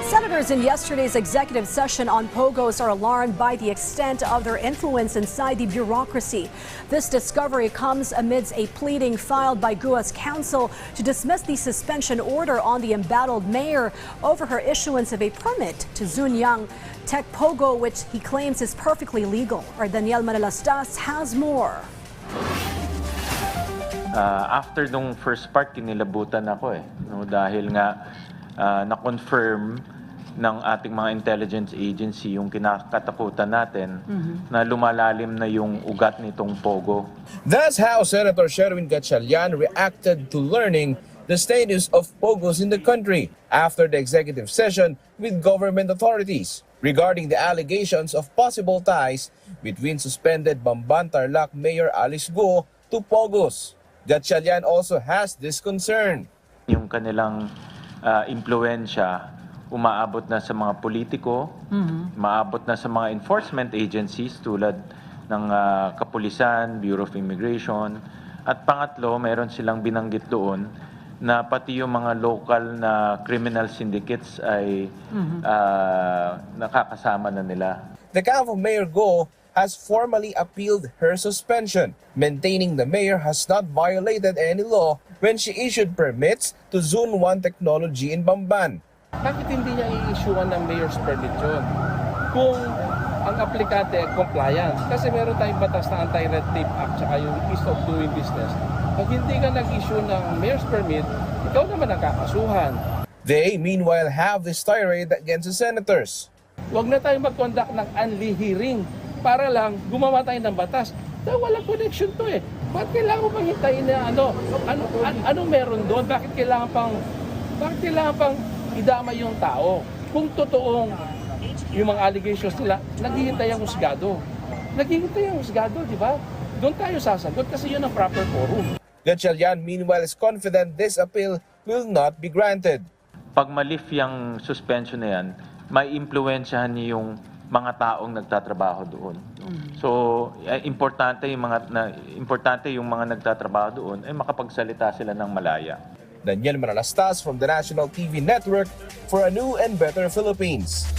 Senators in yesterday's executive session on POGOs are alarmed by the extent of their influence inside the bureaucracy. This discovery comes amidst a pleading filed by GUA's counsel to dismiss the suspension order on the embattled mayor over her issuance of a permit to Zunyang Tech POGO, which he claims is perfectly legal. Our Daniel Manalastas has more. After nung first part, kinilabutan ako no, dahil nga na-confirm ng ating mga intelligence agency yung kinakatakutan natin na lumalalim na yung ugat nitong POGO. That's how Senator Sherwin Gatchalian reacted to learning the status of POGOs in the country after the executive session with government authorities regarding the allegations of possible ties between suspended Bamban-Tarlac Mayor Alice Guo to POGOs. Gatchalian also has this concern. Yung kanilang impluensya umaabot na sa mga politiko, umaabot na sa mga enforcement agencies tulad ng Kapulisan, Bureau of Immigration, at pangatlo, mayroon silang binanggit doon na pati yung mga local na criminal syndicates ay nakakasama na nila. The camp of Mayor Guo has formally appealed her suspension, maintaining the mayor has not violated any law when she issued permits to Zone 1 Technology in Bamban. Bakit hindi niya i-issuean ng mayor's permit yun? Kung ang aplikante ay compliance, kasi meron tayong batas na Anti-Red Tape Act tsaka yung Ease of Doing Business. Pag hindi ka nag-issue ng mayor's permit, ikaw naman ang kakasuhan. They, meanwhile, have this tirade against the senators. Huwag na tayo mag-conduct ng unli hearing para lang gumawa tayo ng batas. Dahil walang connection to Bakit kailangan mo pang hintayin na ano meron doon? Bakit kailangan pang idama yung tao? Kung totoong yung mga allegations nila, naghihintay ang husgado. Naghihintay ang husgado, di ba? Doon tayo sasagot kasi yun ang proper forum. Gatchalian, meanwhile, is confident this appeal will not be granted. Pag malif yung suspension na yan, may impluensyahan niya yung mga taong nagtatrabaho doon. So, importante yung mga nagtatrabaho doon ay makapagsalita sila ng malaya. Daniel Manalastas from the National TV Network for a new and better Philippines.